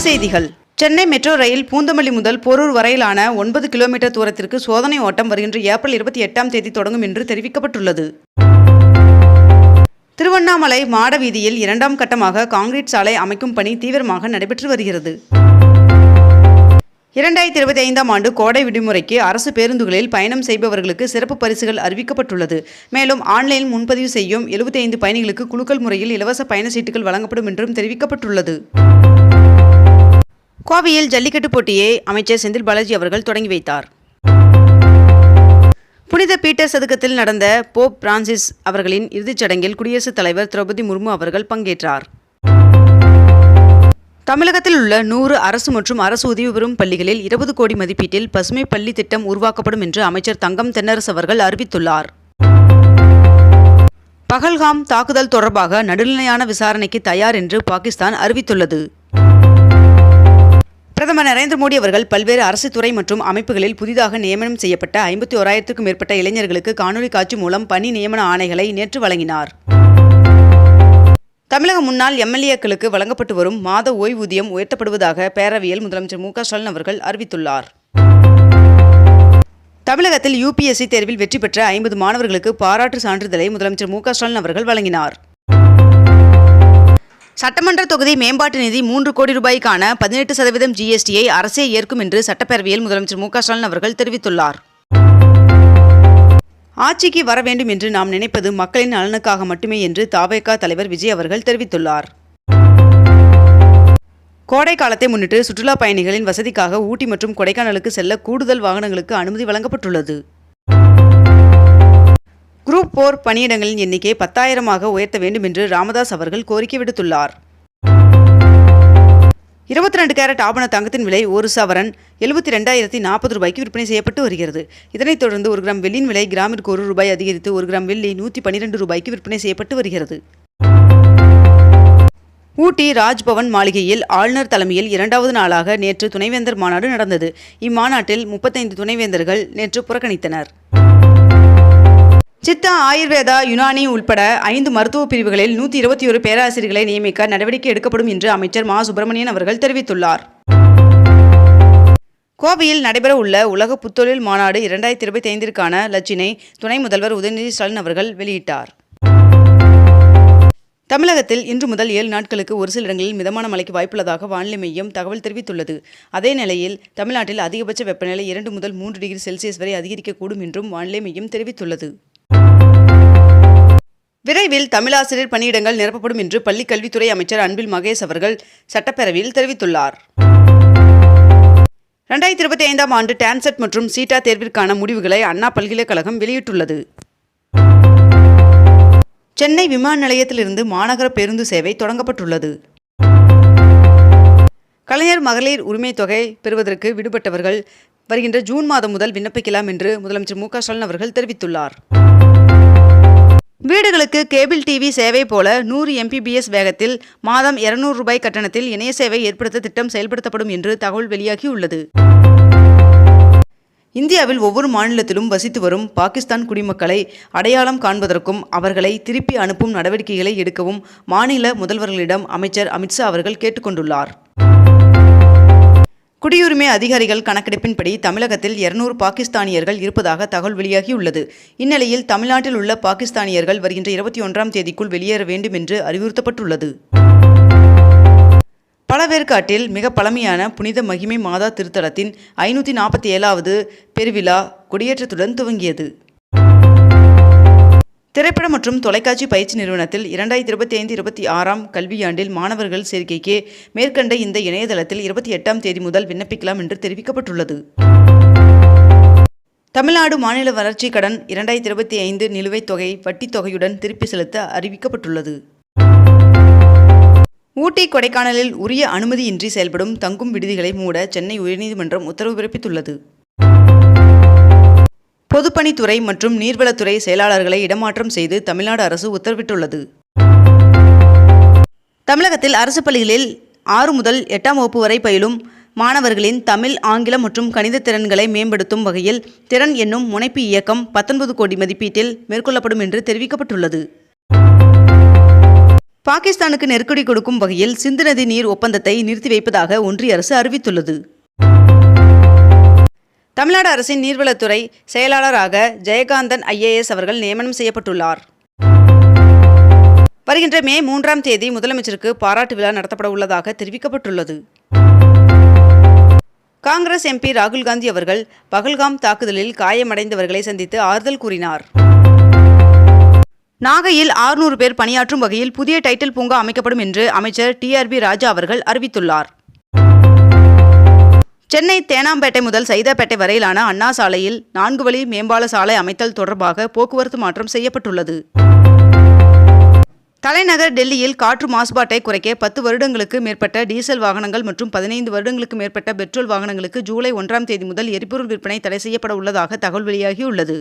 செய்திகள். Chennai metro rail Poonamallee முதல் போரூர் வரையிலான 9 கிலோமீட்டர் தூரத்திற்கு சோதனை ஓட்டம் வருகின்ற ஏப்ரல் 28ஆம் தேதி தொடங்கும் என்று தெரிவிக்கப்பட்டுள்ளது. திருவண்ணாமலை மாட வீதியில் 2ஆம் கட்டமாக கான்கிரீட் சாலை அமைக்கும் பணி தீவிரமாக நடைபெற்று வருகிறது. 2025ஆம் ஆண்டு கோடை விடுமுறைக்கு அரசு பேருந்துகளில் பயணம் செய்பவர்களுக்கு சிறப்பு பரிசுகள் அறிவிக்கப்பட்டுள்ளது. மேலும் ஆன்லைனில் முன்பதிவு செய்யும் 75 பயணிகளுக்கு குலுக்கல் முறையில் இலவச பயண சீட்டுகள் வழங்கப்படும் என்றும் தெரிவிக்கப்பட்டுள்ளது. கோவையில் ஜல்லிக்கட்டு போட்டியை அமைச்சர் செந்தில் பாலாஜி அவர்கள் தொடங்கி வைத்தார். புனித பீட்டர் சதுக்கத்தில் நடந்த போப் பிரான்சிஸ் அவர்களின் இறுதிச் சடங்கில் குடியரசுத் தலைவர் திரௌபதி முர்மு அவர்கள் பங்கேற்றார். தமிழகத்தில் உள்ள 100 அரசு மற்றும் அரசு உதவி பெறும் பள்ளிகளில் 20 கோடி மதிப்பீட்டில் பசுமை பள்ளி திட்டம் உருவாக்கப்படும் என்று அமைச்சர் தங்கம் தென்னரசு அவர்கள் அறிவித்துள்ளார். பகல்காம் தாக்குதல் தொடர்பாக நடுநிலையான விசாரணைக்கு தயார் என்று பாகிஸ்தான் அறிவித்துள்ளது. பிரதமர் நரேந்திர மோடி அவர்கள் பல்வேறு அரசு துறை மற்றும் அமைப்புகளில் புதிதாக நியமனம் செய்யப்பட்ட 51,000க்கும் மேற்பட்ட இளைஞர்களுக்கு காணொலி காட்சி மூலம் பணி நியமன ஆணைகளை நேற்று வழங்கினார். தமிழக முன்னாள் எம்எல்ஏக்களுக்கு வழங்கப்பட்டு வரும் மாத ஓய்வூதியம் உயர்த்தப்படுவதாக பேரவையில் முதலமைச்சர் மு.க. ஸ்டாலின் அவர்கள் அறிவித்துள்ளார். தமிழகத்தில் UPSC தேர்வில் வெற்றி பெற்ற 50 மாணவர்களுக்கு பாராட்டு சான்றிதழை முதலமைச்சர் மு.க. ஸ்டாலின் அவர்கள் வழங்கினார். சட்டமன்ற தொகுதி மேம்பாட்டு நிதி 3 கோடி ரூபாய்க்கான 18% GSTயை அரசே ஏற்கும் என்று சட்டப்பேரவையில் முதலமைச்சர் மு.க. ஸ்டாலின் அவர்கள் தெரிவித்துள்ளார். ஆட்சிக்கு வர வேண்டும் என்று நாம் நினைப்பது மக்களின் நலனுக்காக மட்டுமே என்று தவேக தலைவர் விஜய் அவர்கள் தெரிவித்துள்ளார். கோடை காலத்தை முன்னிட்டு சுற்றுலா பயணிகளின் வசதிக்காக ஊட்டி மற்றும் கொடைக்கானலுக்கு செல்ல கூடுதல் வாகனங்களுக்கு அனுமதி வழங்கப்பட்டுள்ளது. குரூப் 4 பணியிடங்களின் எண்ணிக்கை 10,000ஆக உயர்த்த வேண்டும் என்று ராமதாஸ் அவர்கள் கோரிக்கை விடுத்துள்ளார். 22 கேரட் ஆபண தங்கத்தின் விலை ஒரு சவரன் 72,040 ரூபாய்க்கு விற்பனை செய்யப்பட்டு வருகிறது. இதனைத் தொடர்ந்து 1 கிராம் வெள்ளியின் விலை கிராமிற்கு ₹1 அதிகரித்து 1 கிராம் வெள்ளி 112 ரூபாய்க்கு விற்பனை செய்யப்பட்டு வருகிறது. ஊட்டி ராஜ்பவன் மாளிகையில் ஆளுநர் தலைமையில் 2வது நாளாக நேற்று துணைவேந்தர் மாநாடு நடந்தது. இம்மாநாட்டில் 35 துணைவேந்தர்கள் நேற்று புறக்கணித்தனர். சித்தா, ஆயுர்வேதா, யுனானி உள்பட 5 மருத்துவ பிரிவுகளில் 121 பேராசிரியர்களை நியமிக்க நடவடிக்கை எடுக்கப்படும் என்று அமைச்சர் மா. சுப்பிரமணியன் அவர்கள் தெரிவித்துள்ளார். கோவையில் நடைபெற உள்ள உலக புத்தொழில் மாநாடு 2025ற்கான லட்சினை துணை முதல்வர் உதயநிதி ஸ்டாலின் அவர்கள் வெளியிட்டார். தமிழகத்தில் இன்று முதல் 7 நாட்களுக்கு ஒரு சில இடங்களில் மிதமான மழைக்கு வாய்ப்புள்ளதாக வானிலை மையம் தகவல் தெரிவித்துள்ளது. அதே நிலையில் தமிழ்நாட்டில் அதிகபட்ச வெப்பநிலை 2 முதல் 3 டிகிரி செல்சியஸ் வரை அதிகரிக்கக்கூடும் என்றும் வானிலை மையம் தெரிவித்துள்ளது. விரைவில் தமிழாசிரியர் பணியிடங்கள் நிரப்பப்படும் என்று பள்ளிக் கல்வித்துறை அமைச்சர் அன்பில் மகேஷ் அவர்கள் சட்டப்பேரவையில் தெரிவித்துள்ளார். 2025ஆம் ஆண்டு டான்செட் மற்றும் சீட்டா தேர்விற்கான முடிவுகளை அண்ணா பல்கலைக்கழகம் வெளியிட்டுள்ளது. சென்னை விமான நிலையத்திலிருந்து மாநகர பேருந்து சேவை தொடங்கப்பட்டுள்ளது. கலைஞர் மகளிர் உரிமை தொகை பெறுவதற்கு விடுபட்டவர்கள் வருகின்ற ஜூன் மாதம் முதல் விண்ணப்பிக்கலாம் என்று முதலமைச்சர் மு.க. ஸ்டாலின் அவர்கள் தெரிவித்துள்ளார். வீடுகளுக்கு கேபிள் டிவி சேவை போல 100 Mbps வேகத்தில் மாதம் ₹200 கட்டணத்தில் இணைய சேவை ஏற்படுத்த திட்டம் செயல்படுத்தப்படும் என்று தகவல் வெளியாகியுள்ளது. இந்தியாவில் ஒவ்வொரு மாநிலத்திலும் வசித்து வரும் பாகிஸ்தான் குடிமக்களை அடையாளம் காண்பதற்கும் அவர்களை திருப்பி அனுப்பும் நடவடிக்கைகளை எடுக்கவும் மாநில முதல்வர்களிடம் அமைச்சர் அமித்ஷா அவர்கள் கேட்டுக்கொண்டுள்ளார். குடியுரிமை அதிகாரிகள் கணக்கெடுப்பின்படி தமிழகத்தில் 200 பாகிஸ்தானியர்கள் இருப்பதாக தகவல் வெளியாகியுள்ளது. இந்நிலையில் தமிழ்நாட்டில் உள்ள பாகிஸ்தானியர்கள் வருகின்ற 21ஆம் தேதிக்குள் வெளியேற வேண்டும் என்று அறிவுறுத்தப்பட்டுள்ளது. பழவேற்காட்டில் மிக பழமையான புனித மகிமை மாதா திருத்தலத்தின் 547வது பெருவிழா கொடியேற்றத்துடன் துவங்கியது. திரைப்பட மற்றும் தொலைக்காட்சி பயிற்சி நிறுவனத்தில் 2025-26ஆம் கல்வியாண்டில் மாணவர்கள் சேர்க்கைக்கு மேற்கண்ட இந்த இணையதளத்தில் 28ஆம் தேதி முதல் விண்ணப்பிக்கலாம் என்று தெரிவிக்கப்பட்டுள்ளது. தமிழ்நாடு மாநில வளர்ச்சி கடன் 2025 நிலுவைத் தொகை வட்டித் தொகையுடன் திருப்பி செலுத்த அறிவிக்கப்பட்டுள்ளது. ஊட்டி, கொடைக்கானலில் உரிய அனுமதியின்றி செயல்படும் தங்கும் விடுதிகளை மூட சென்னை உயர்நீதிமன்றம் உத்தரவு பிறப்பித்துள்ளது. பொதுப்பணித்துறை மற்றும் நீர்வளத்துறை செயலாளர்களை இடமாற்றம் செய்து தமிழ்நாடு அரசு உத்தரவிட்டுள்ளது. தமிழகத்தில் அரசு பள்ளிகளில் 6 முதல் 8ஆம் வகுப்பு வரை பயிலும் மாணவர்களின் தமிழ், ஆங்கிலம் மற்றும் கணித திறன்களை மேம்படுத்தும் வகையில் திறன் என்னும் முனைப்பு இயக்கம் 19 கோடி மதிப்பீட்டில் மேற்கொள்ளப்படும் என்று தெரிவிக்கப்பட்டுள்ளது. பாகிஸ்தானுக்கு நெருக்கடி கொடுக்கும் வகையில் சிந்து நதி நீர் ஒப்பந்தத்தை நிறுத்தி வைப்பதாக ஒன்றிய அரசு அறிவித்துள்ளது. தமிழ்நாடு அரசின் நீர்வளத்துறை செயலாளராக ஜெயகாந்தன் IAS அவர்கள் நியமனம் செய்யப்பட்டுள்ளார். வருகின்ற மே 3ஆம் தேதி முதலமைச்சருக்கு பாராட்டு விழா நடத்தப்பட உள்ளதாக தெரிவிக்கப்பட்டுள்ளது. காங்கிரஸ் MP ராகுல் காந்தி அவர்கள் பகல்காம் தாக்குதலில் காயமடைந்தவர்களை சந்தித்து ஆறுதல் கூறினார். நாகையில் 600 பேர் பணியாற்றும் வகையில் புதிய டைட்டில் பூங்கா அமைக்கப்படும் என்று அமைச்சர் TRB ராஜா அவர்கள் அறிவித்துள்ளார். சென்னை தேனாம்பேட்டை முதல் சைதாப்பேட்டை வரையிலான அண்ணா சாலையில் 4 வழி மேம்பால சாலை அமைத்தல் தொடர்பாக போக்குவரத்து மாற்றம் செய்யப்பட்டுள்ளது. தலைநகர் டெல்லியில் காற்று மாசுபாட்டை குறைக்க 10 வருடங்களுக்கு மேற்பட்ட டீசல் வாகனங்கள் மற்றும் 15 வருடங்களுக்கு மேற்பட்ட பெட்ரோல் வாகனங்களுக்கு ஜூலை 1ஆம் தேதி முதல் எரிபொருள் விற்பனை தடை செய்யப்பட உள்ளதாக தகவல் வெளியாகியுள்ளது.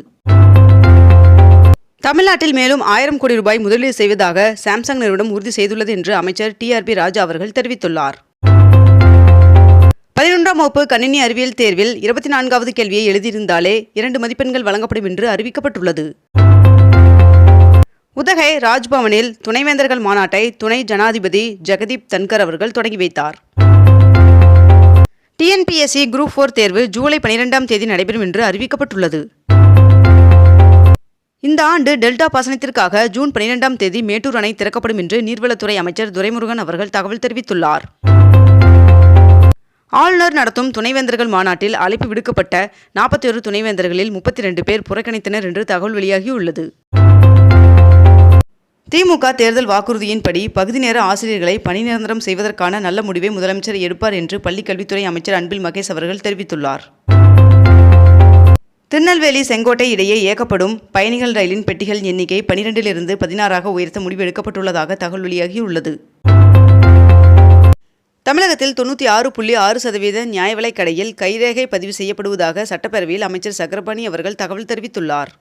தமிழ்நாட்டில் மேலும் 1000 கோடி ரூபாய் முதலீடு செய்வதாக சாம்சங் நிறுவனம் உறுதி செய்துள்ளது என்று அமைச்சர் TRB ராஜா அவர்கள் தெரிவித்துள்ளார். 11ஆம் வகுப்பு கணினி அறிவியல் தேர்வில் 24வது கேள்வியை எழுதியிருந்தாலே 2 மதிப்பெண்கள் வழங்கப்படும் என்று அறிவிக்கப்பட்டுள்ளது. உதகை ராஜ்பவனில் துணைவேந்தர்கள் மாநாட்டை துணை ஜனாதிபதி ஜெகதீப் தன்கர் அவர்கள் தொடங்கி வைத்தார். TNPSC குரூப் 4 தேர்வு ஜூலை 12ஆம் தேதி நடைபெறும் என்று அறிவிக்கப்பட்டுள்ளது. இந்த ஆண்டு டெல்டா பாசனத்திற்காக ஜூன் 12ஆம் தேதி மேட்டூர் அணை திறக்கப்படும் என்று நீர்வளத்துறை அமைச்சர் துரைமுருகன் அவர்கள் தகவல் தெரிவித்துள்ளார். ஆளுநர் நடத்தும் துணைவேந்தர்கள் மாநாட்டில் அழைப்பு விடுக்கப்பட்ட 41 துணைவேந்தர்களில் 32 பேர் புறக்கணித்தனர் என்று தகவல் வெளியாகியுள்ளது. திமுக தேர்தல் வாக்குறுதியின்படி பகுதி நேர ஆசிரியர்களை பணி நிரந்தரம் செய்வதற்கான நல்ல முடிவை முதலமைச்சர் எடுப்பார் என்று பள்ளிக்கல்வித்துறை அமைச்சர் அன்பில் மகேஷ் அவர்கள் தெரிவித்துள்ளார். திருநெல்வேலி செங்கோட்டை இடையே இயக்கப்படும் பயணிகள் ரயிலின் பெட்டிகள் எண்ணிக்கை 12லிருந்து 16ஆக உயர்த்த முடிவு எடுக்கப்பட்டுள்ளதாக தகவல் வெளியாகியுள்ளது. தமிழகத்தில் 96.6% நியாய விலைக் கடையில் கைரேகை பதிவு செய்யப்படுவதாக சட்டப்பேரவையில் அமைச்சர் சக்கரபாணி அவர்கள் தகவல் தெரிவித்துள்ளார்.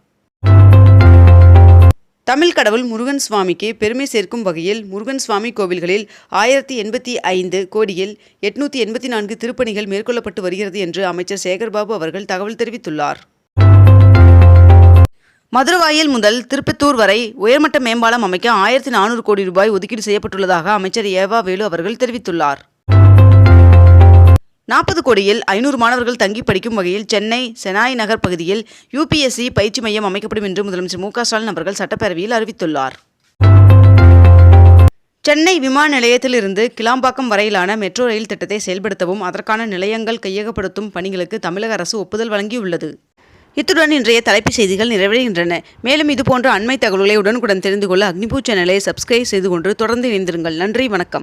தமிழ் கடவுள் முருகன் சுவாமிக்கு பெருமை சேர்க்கும் வகையில் முருகன் சுவாமி கோவில்களில் 1085 கோடியில் 884 திருப்பணிகள் மேற்கொள்ளப்பட்டு வருகிறது என்று அமைச்சர் சேகர்பாபு அவர்கள் தகவல் தெரிவித்துள்ளார். மதுரவாயில் முதல் திருப்பத்தூர் வரை உயர்மட்ட மேம்பாலம் அமைக்க 1400 கோடி ரூபாய் ஒதுக்கீடு செய்யப்பட்டுள்ளதாக அமைச்சர் ஏவா வேலு அவர்கள் தெரிவித்துள்ளார். 40 கோடியில் 500 மாணவர்கள் தங்கி படிக்கும் வகையில் சென்னை செனாய் நகர் பகுதியில் UPSC பயிற்சி மையம் அமைக்கப்படும் என்று முதலமைச்சர் மு க ஸ்டாலின் அவர்கள் சட்டப்பேரவையில் அறிவித்துள்ளார். சென்னை விமான நிலையத்திலிருந்து கிளாம்பாக்கம் வரையிலான மெட்ரோ ரயில் திட்டத்தை செயல்படுத்தவும் அதற்கான நிலையங்கள் கையகப்படுத்தும் பணிகளுக்கு தமிழக அரசு ஒப்புதல் வழங்கியுள்ளது. இத்துடன் இன்றைய தலைப்புச் செய்திகள் நிறைவடைகின்றன. மேலும் இதுபோன்ற அண்மை தகவல்களை உடனுக்குடன் தெரிந்து கொள்ள அக்னிபூ சேனலை சப்ஸ்கிரைப் செய்து கொண்டு தொடர்ந்து இணைந்திருங்கள். நன்றி, வணக்கம்.